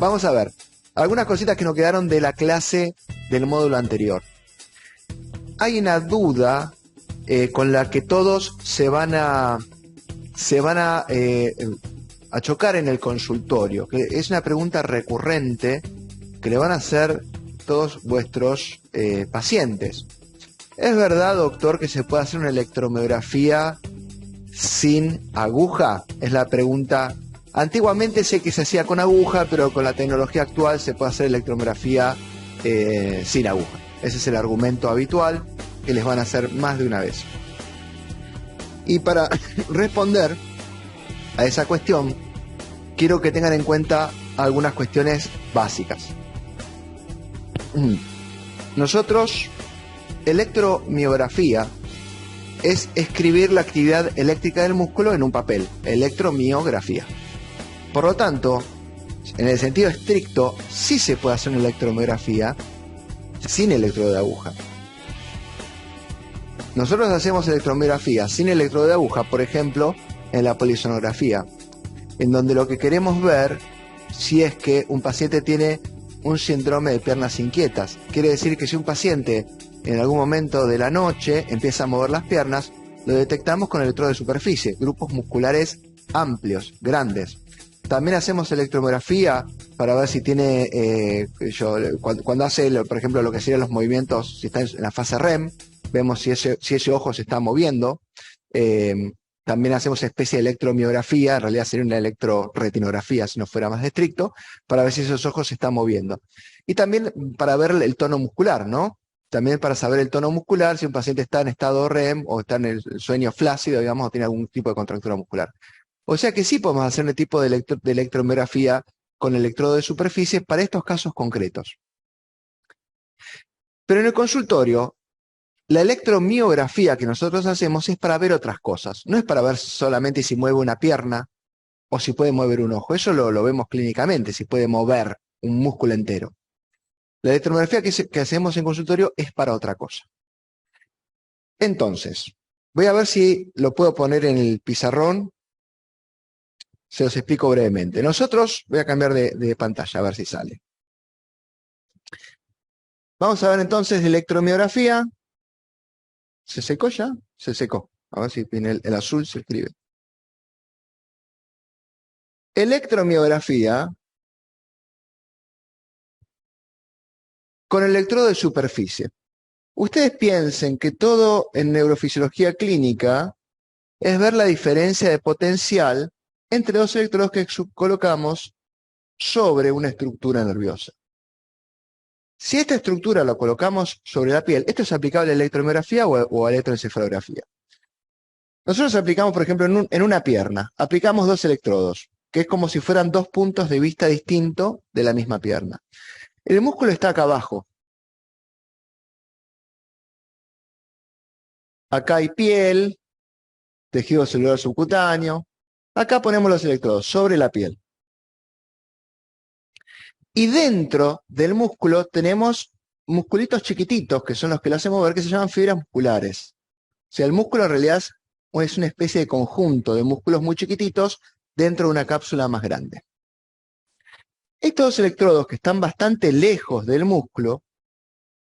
vamos a ver. Algunas cositas que nos quedaron de la clase del módulo anterior. Hay una duda con la que todos se van a chocar en el consultorio, que es una pregunta recurrente que le van a hacer todos vuestros pacientes. ¿Es verdad, doctor, que se puede hacer una electromiografía sin aguja? Es la pregunta. Antiguamente sé que se hacía con aguja, pero con la tecnología actual se puede hacer electromiografía sin aguja. Ese es el argumento habitual que les van a hacer más de una vez. Y para responder a esa cuestión, quiero que tengan en cuenta algunas cuestiones básicas. Nosotros, electromiografía es escribir la actividad eléctrica del músculo en un papel, electromiografía. Por lo tanto, en el sentido estricto, sí se puede hacer una electromiografía sin electrodo de aguja. Nosotros hacemos electromiografía sin electrodo de aguja, por ejemplo, en la polisonografía, en donde lo que queremos ver si es que un paciente tiene un síndrome de piernas inquietas. Quiere decir que si un paciente en algún momento de la noche empieza a mover las piernas, lo detectamos con electrodo de superficie, grupos musculares amplios, grandes. También hacemos electromiografía para ver si tiene, cuando hace, por ejemplo, lo que serían los movimientos, si está en la fase REM, vemos si ese ojo se está moviendo. También hacemos especie de electromiografía, en realidad sería una electroretinografía si no fuera más estricto, para ver si esos ojos se están moviendo. Y también para ver el tono muscular, ¿no? También para saber el tono muscular, si un paciente está en estado REM o está en el sueño flácido, digamos, o tiene algún tipo de contractura muscular. O sea que sí podemos hacer un tipo de electromiografía con electrodo de superficie para estos casos concretos. Pero en el consultorio, la electromiografía que nosotros hacemos es para ver otras cosas. No es para ver solamente si mueve una pierna o si puede mover un ojo. Eso lo vemos clínicamente, si puede mover un músculo entero. La electromiografía que hacemos en consultorio es para otra cosa. Entonces, voy a ver si lo puedo poner en el pizarrón. Se los explico brevemente. Nosotros, voy a cambiar de pantalla a ver si sale. Vamos a ver entonces electromiografía. ¿Se secó ya? Se secó. A ver si viene el azul, se escribe. Electromiografía con electrodo de superficie. Ustedes piensen que todo en neurofisiología clínica es ver la diferencia de potencial entre dos electrodos que colocamos sobre una estructura nerviosa. Si esta estructura la colocamos sobre la piel, ¿esto es aplicable a electromiografía o a electroencefalografía? Nosotros aplicamos, por ejemplo, en una pierna, aplicamos dos electrodos, que es como si fueran dos puntos de vista distintos de la misma pierna. El músculo está acá abajo. Acá hay piel, tejido celular subcutáneo. Acá ponemos los electrodos sobre la piel. Y dentro del músculo tenemos musculitos chiquititos, que son los que lo hacen mover, que se llaman fibras musculares. O sea, el músculo en realidad es una especie de conjunto de músculos muy chiquititos dentro de una cápsula más grande. Estos dos electrodos que están bastante lejos del músculo,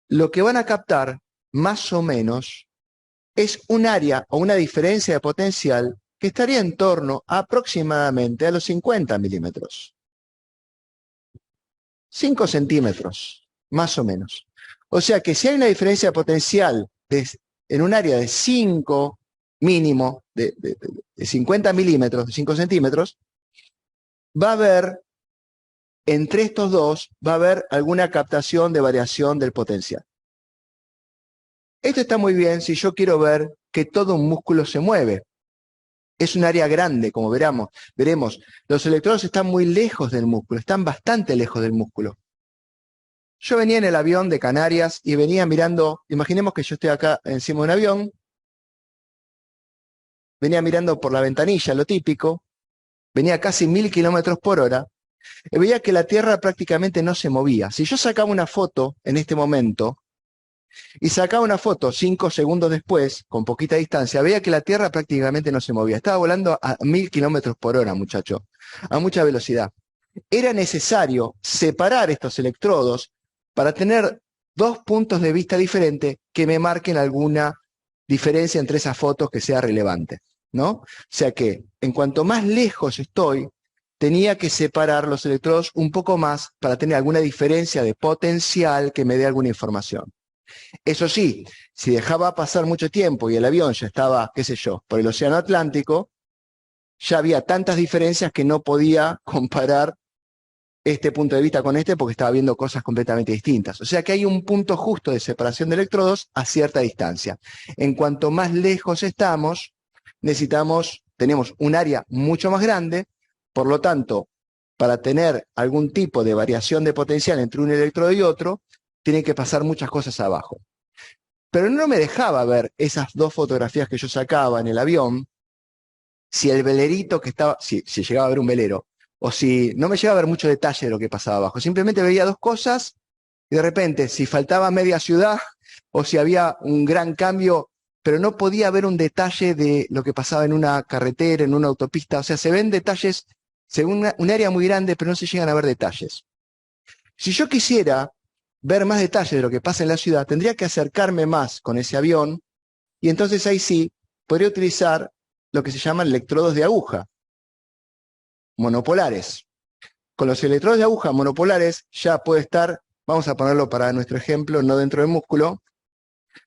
lo que van a captar, más o menos, es un área o una diferencia de potencial que estaría en torno aproximadamente a los 50 milímetros. 5 centímetros, más o menos. O sea que si hay una diferencia potencial en un área de 5 mínimo, de 50 milímetros, de 5 centímetros, va a haber, entre estos dos, va a haber alguna captación de variación del potencial. Esto está muy bien si yo quiero ver que todo un músculo se mueve. Es un área grande, como veremos. Los electrodos están muy lejos del músculo, están bastante lejos del músculo. Yo venía en el avión de Canarias y venía mirando, imaginemos que yo estoy acá encima de un avión, venía mirando por la ventanilla, lo típico, venía a casi 1000 kilómetros por hora, y veía que la Tierra prácticamente no se movía. Si yo sacaba una foto en este momento, y sacaba una foto 5 segundos después, con poquita distancia, veía que la Tierra prácticamente no se movía. Estaba volando a 1000 kilómetros por hora, muchacho, a mucha velocidad. era necesario separar estos electrodos para tener dos puntos de vista diferentes que me marquen alguna diferencia entre esas fotos que sea relevante, ¿no? O sea que en cuanto más lejos estoy, tenía que separar los electrodos un poco más para tener alguna diferencia de potencial que me dé alguna información. Eso sí, si dejaba pasar mucho tiempo y el avión ya estaba, qué sé yo, por el Océano Atlántico, ya había tantas diferencias que no podía comparar este punto de vista con este porque estaba viendo cosas completamente distintas. O sea que hay un punto justo de separación de electrodos a cierta distancia. En cuanto más lejos estamos, tenemos un área mucho más grande, por lo tanto, para tener algún tipo de variación de potencial entre un electrodo y otro, tienen que pasar muchas cosas abajo. Pero no me dejaba ver esas dos fotografías que yo sacaba en el avión, si el velerito que estaba, si llegaba a ver un velero, o si no me llegaba a ver mucho detalle de lo que pasaba abajo. Simplemente veía dos cosas y de repente, si faltaba media ciudad o si había un gran cambio, pero no podía ver un detalle de lo que pasaba en una carretera, en una autopista. O sea, se ven detalles, según un área muy grande, pero no se llegan a ver detalles. Si yo quisiera ver más detalles de lo que pasa en la ciudad, tendría que acercarme más con ese avión y entonces ahí sí podría utilizar lo que se llaman electrodos de aguja monopolares. Con los electrodos de aguja monopolares ya puede estar, vamos a ponerlo para nuestro ejemplo, no dentro del músculo,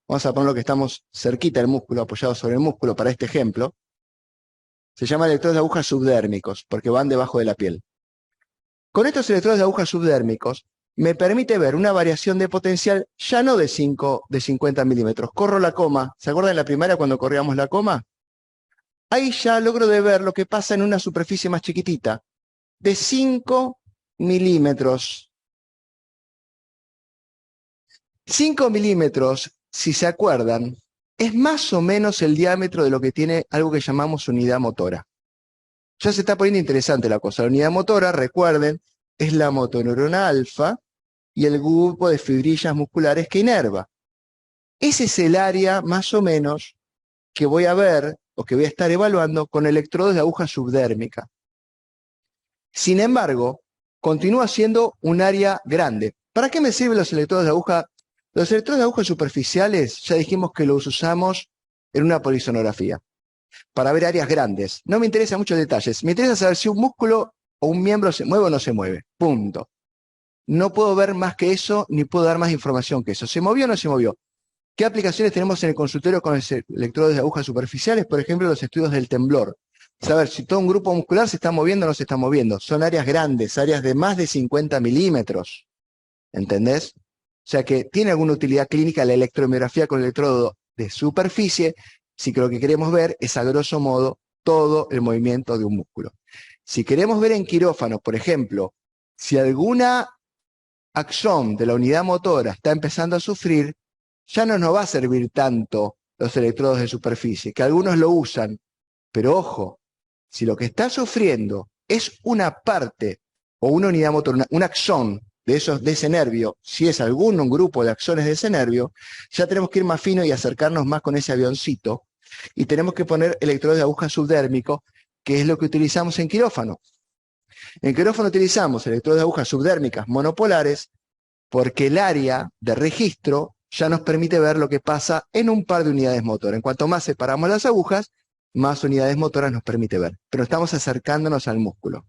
vamos a ponerlo que estamos cerquita del músculo, apoyados sobre el músculo para este ejemplo. Se llaman electrodos de aguja subdérmicos porque van debajo de la piel. Con estos electrodos de aguja subdérmicos me permite ver una variación de potencial ya no de 50 milímetros. Corro la coma. ¿Se acuerdan en la primaria cuando corríamos la coma? Ahí ya logro de ver lo que pasa en una superficie más chiquitita, de 5 milímetros. 5 milímetros, si se acuerdan, es más o menos el diámetro de lo que tiene algo que llamamos unidad motora. Ya se está poniendo interesante la cosa. La unidad motora, recuerden, es la motoneurona alfa y el grupo de fibrillas musculares que inerva. Ese es el área más o menos que voy a ver o que voy a estar evaluando con electrodos de aguja subdérmica. Sin embargo, continúa siendo un área grande. ¿Para qué me sirven los electrodos de aguja? Los electrodos de aguja superficiales ya dijimos que los usamos en una polisonografía para ver áreas grandes. No me interesan muchos detalles. Me interesa saber si un músculo o un miembro se mueve o no se mueve. Punto. No puedo ver más que eso, ni puedo dar más información que eso. ¿Se movió o no se movió? ¿Qué aplicaciones tenemos en el consultorio con los electrodos de agujas superficiales? Por ejemplo, los estudios del temblor. Saber si todo un grupo muscular se está moviendo o no se está moviendo. Son áreas grandes, áreas de más de 50 milímetros. ¿Entendés? O sea que tiene alguna utilidad clínica la electromiografía con el electrodo de superficie, si que lo que queremos ver es a grosso modo todo el movimiento de un músculo. Si queremos ver en quirófano, por ejemplo, si alguna axón de la unidad motora está empezando a sufrir, ya no nos va a servir tanto los electrodos de superficie, que algunos lo usan, pero ojo, si lo que está sufriendo es una parte o una unidad motora, un axón de ese nervio, si es un grupo de axones de ese nervio, ya tenemos que ir más fino y acercarnos más con ese avioncito y tenemos que poner electrodos de aguja subdérmico, que es lo que utilizamos en quirófano. En quirófano utilizamos electrodos de agujas subdérmicas monopolares porque el área de registro ya nos permite ver lo que pasa en un par de unidades motoras. En cuanto más separamos las agujas, más unidades motoras nos permite ver. Pero estamos acercándonos al músculo.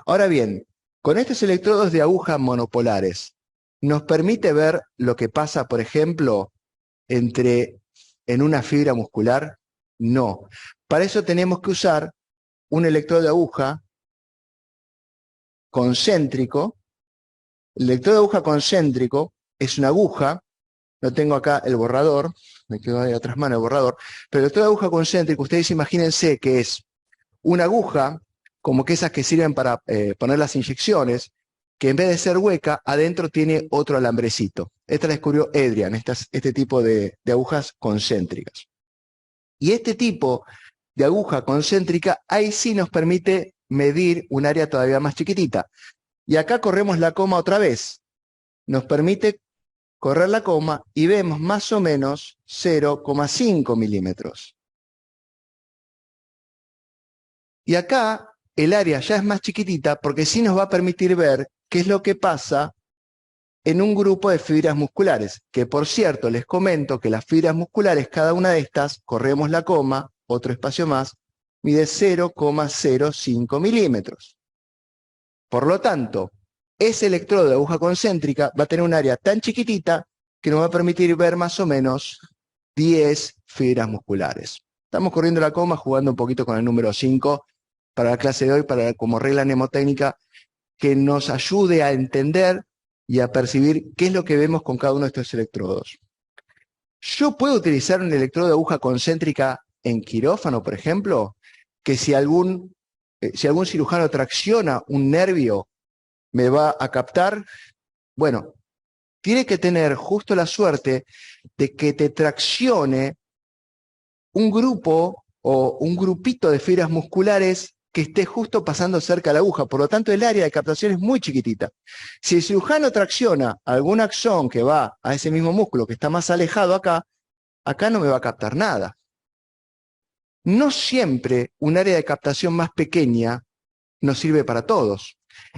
Ahora bien, con estos electrodos de aguja monopolares, ¿nos permite ver lo que pasa, por ejemplo, en una fibra muscular? No. Para eso tenemos que usar un electrodo de aguja concéntrico. El electrodo de aguja concéntrico es una aguja, no tengo acá el borrador, me quedo ahí atrás mano el borrador, pero el electrodo de aguja concéntrico, ustedes imagínense que es una aguja, como que esas que sirven para poner las inyecciones, que en vez de ser hueca, adentro tiene otro alambrecito. Esta la descubrió Edrian, este tipo de agujas concéntricas. Y este tipo de aguja concéntrica, ahí sí nos permite medir un área todavía más chiquitita. Y acá corremos la coma otra vez. Nos permite correr la coma y vemos más o menos 0,5 milímetros. Y acá el área ya es más chiquitita porque sí nos va a permitir ver qué es lo que pasa en un grupo de fibras musculares, que por cierto les comento que las fibras musculares, cada una de estas, corremos la coma, otro espacio más, mide 0,05 milímetros. Por lo tanto, ese electrodo de aguja concéntrica va a tener un área tan chiquitita que nos va a permitir ver más o menos 10 fibras musculares. Estamos corriendo la coma, jugando un poquito con el número 5 para la clase de hoy, como regla mnemotécnica que nos ayude a entender y a percibir qué es lo que vemos con cada uno de estos electrodos. Yo puedo utilizar un electrodo de aguja concéntrica en quirófano, por ejemplo, que si algún cirujano tracciona un nervio, me va a captar. Bueno, tiene que tener justo la suerte de que te traccione un grupo o un grupito de fibras musculares que esté justo pasando cerca de la aguja. Por lo tanto, el área de captación es muy chiquitita. Si el cirujano tracciona algún axón que va a ese mismo músculo que está más alejado acá, acá no me va a captar nada. No siempre un área de captación más pequeña nos sirve para todos.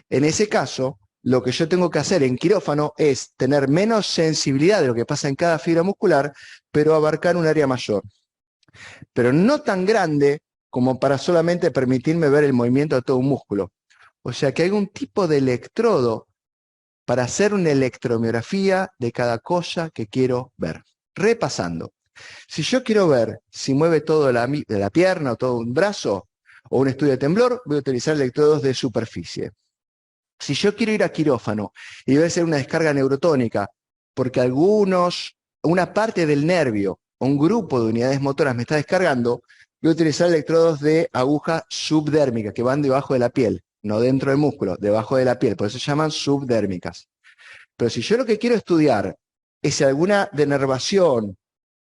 En ese caso, lo que yo tengo que hacer en quirófano es tener menos sensibilidad de lo que pasa en cada fibra muscular, pero abarcar un área mayor. Pero no tan grande como para solamente permitirme ver el movimiento de todo un músculo. O sea que hay un tipo de electrodo para hacer una electromiografía de cada cosa que quiero ver. Repasando, si yo quiero ver si mueve todo de la pierna o todo un brazo o un estudio de temblor, voy a utilizar electrodos de superficie. Si yo quiero ir a quirófano y voy a hacer una descarga neurotónica porque una parte del nervio o un grupo de unidades motoras me está descargando, voy a utilizar electrodos de aguja subdérmica que van debajo de la piel, no dentro del músculo, debajo de la piel, por eso se llaman subdérmicas. Pero si yo lo que quiero estudiar es si alguna denervación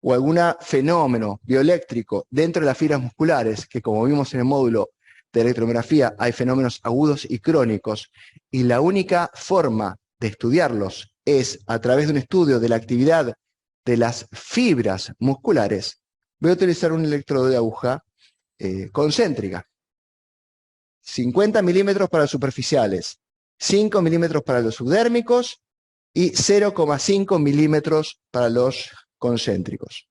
o algún fenómeno bioeléctrico dentro de las fibras musculares, que como vimos en el módulo de electromiografía hay fenómenos agudos y crónicos, y la única forma de estudiarlos es a través de un estudio de la actividad de las fibras musculares, voy a utilizar un electrodo de aguja concéntrica. 50 milímetros para los superficiales, 5 milímetros para los subdérmicos y 0,5 milímetros para los concéntricos.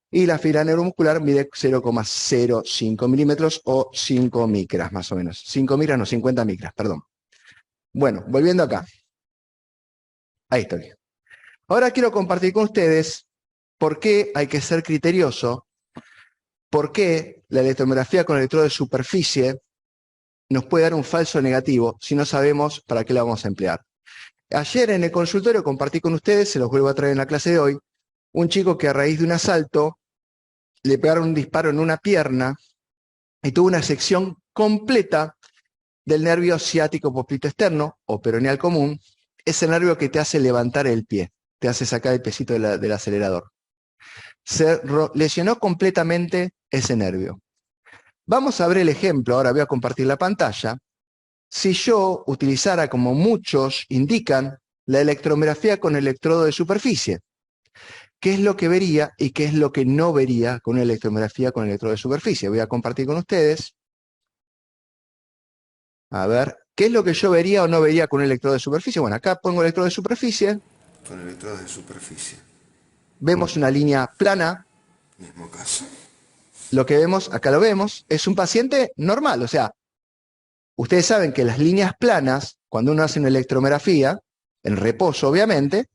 Y la fibra neuromuscular mide 0,05 milímetros o 5 micras más o menos. 5 micras, no, 50 micras, perdón. Bueno, volviendo acá. Ahí estoy. Ahora quiero compartir con ustedes por qué hay que ser criterioso, por qué la electromiografía con electrodo de superficie nos puede dar un falso negativo si no sabemos para qué la vamos a emplear. Ayer en el consultorio compartí con ustedes, se los vuelvo a traer en la clase de hoy, un chico que a raíz de un asalto le pegaron un disparo en una pierna y tuvo una sección completa del nervio ciático poplito externo o peroneal común, ese nervio que te hace levantar el pie, te hace sacar el piecito del acelerador. Se lesionó completamente ese nervio. Vamos a ver el ejemplo, ahora voy a compartir la pantalla. Si yo utilizara, como muchos indican, la electromiografía con electrodo de superficie, ¿qué es lo que vería y qué es lo que no vería con una electromiografía con electrodo de superficie? Voy a compartir con ustedes. A ver, ¿qué es lo que yo vería o no vería con un electrodo de superficie? Bueno, acá pongo electrodo de superficie. Con electrodos de superficie. Vemos una línea plana. Mismo caso. Lo que vemos, acá lo vemos, es un paciente normal. O sea, ustedes saben que las líneas planas, cuando uno hace una electromiografía, en reposo obviamente,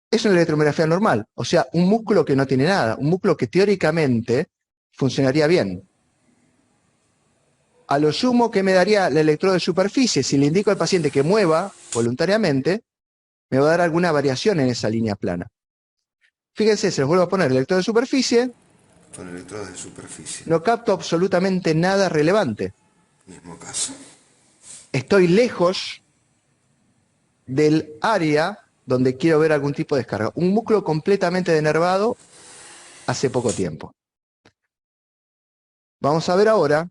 es una electromiografía normal. O sea, un músculo que no tiene nada, un músculo que teóricamente funcionaría bien. A lo sumo que me daría el electrodo de superficie, si le indico al paciente que mueva voluntariamente, me va a dar alguna variación en esa línea plana. Fíjense, se los vuelvo a poner el electrodo de superficie. Con electrodos de superficie. No capto absolutamente nada relevante. Mismo caso. Estoy lejos del área donde quiero ver algún tipo de descarga. Un músculo completamente denervado hace poco tiempo. Vamos a ver ahora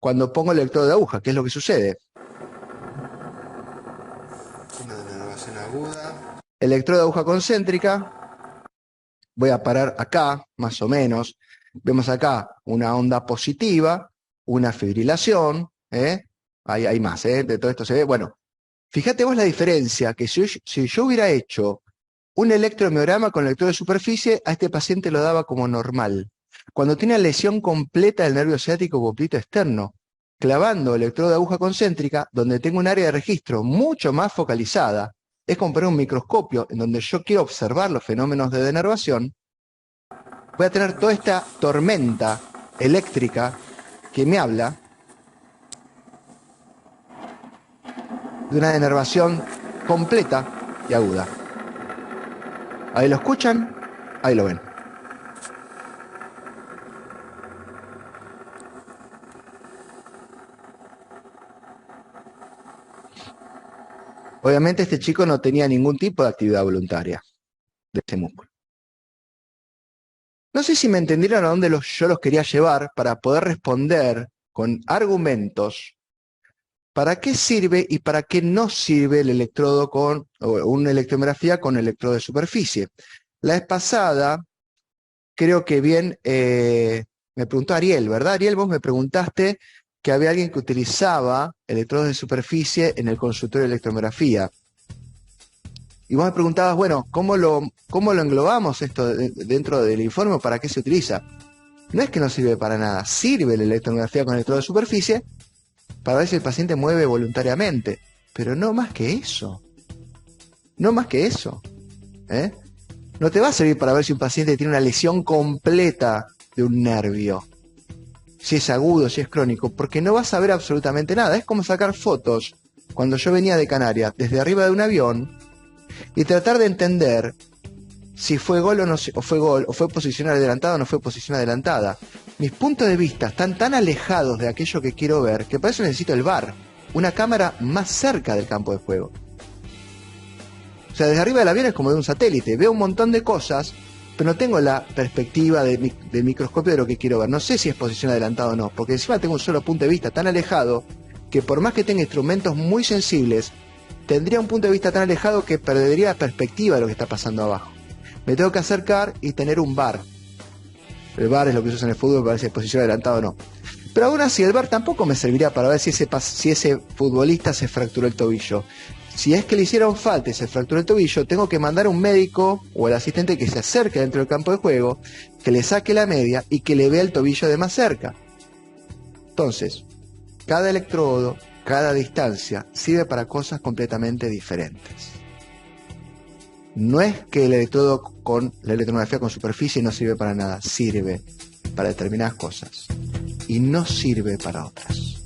cuando pongo el electrodo de aguja, ¿qué es lo que sucede? Una denervación aguda. Electrodo de aguja concéntrica. Voy a parar acá, más o menos. Vemos acá una onda positiva, una fibrilación, hay más, de todo esto se ve. Bueno, fíjate vos la diferencia, que si yo hubiera hecho un electromiograma con electrodo de superficie, a este paciente lo daba como normal. Cuando tiene lesión completa del nervio ciático poplito externo, clavando electrodo de aguja concéntrica, donde tengo un área de registro mucho más focalizada, es como poner un microscopio en donde yo quiero observar los fenómenos de denervación, voy a tener toda esta tormenta eléctrica que me habla de una denervación completa y aguda. Ahí lo escuchan, ahí lo ven. Obviamente este chico no tenía ningún tipo de actividad voluntaria de ese músculo. No sé si me entendieron a dónde yo los quería llevar para poder responder con argumentos para qué sirve y para qué no sirve el electrodo o una electromiografía con electrodo de superficie. La vez pasada, creo que bien, me preguntó Ariel, ¿verdad? Ariel, vos me preguntaste que había alguien que utilizaba electrodos de superficie en el consultorio de electromiografía. Y vos me preguntabas, bueno, ¿cómo lo englobamos esto dentro del informe? ¿Para qué se utiliza? No es que no sirve para nada, sirve la electromiografía con electrodo de superficie para ver si el paciente mueve voluntariamente, pero no más que eso. No más que eso. No te va a servir para ver si un paciente tiene una lesión completa de un nervio, si es agudo, si es crónico, porque no vas a ver absolutamente nada. Es como sacar fotos cuando yo venía de Canarias desde arriba de un avión y tratar de entender si fue gol o no o fue gol, o fue posición adelantada o no fue posición adelantada. Mis puntos de vista están tan alejados de aquello que quiero ver que para eso necesito el VAR, una cámara más cerca del campo de juego. O sea, desde arriba del avión es como de un satélite, veo un montón de cosas, pero no tengo la perspectiva del microscopio de lo que quiero ver. No sé si es posición adelantada o no, porque encima tengo un solo punto de vista tan alejado que por más que tenga instrumentos muy sensibles, tendría un punto de vista tan alejado que perdería la perspectiva de lo que está pasando abajo. Me tengo que acercar y tener un VAR. El VAR es lo que se usa en el fútbol para ver si es posición adelantada o no. Pero aún así el VAR tampoco me serviría para ver si ese futbolista se fracturó el tobillo. Si es que le hicieron falta y se fracturó el tobillo, tengo que mandar a un médico o al asistente que se acerque dentro del campo de juego, que le saque la media y que le vea el tobillo de más cerca. Entonces, cada electrodo, cada distancia sirve para cosas completamente diferentes. No es que el electrodo con la electromiografía con superficie no sirve para nada, sirve para determinadas cosas y no sirve para otras.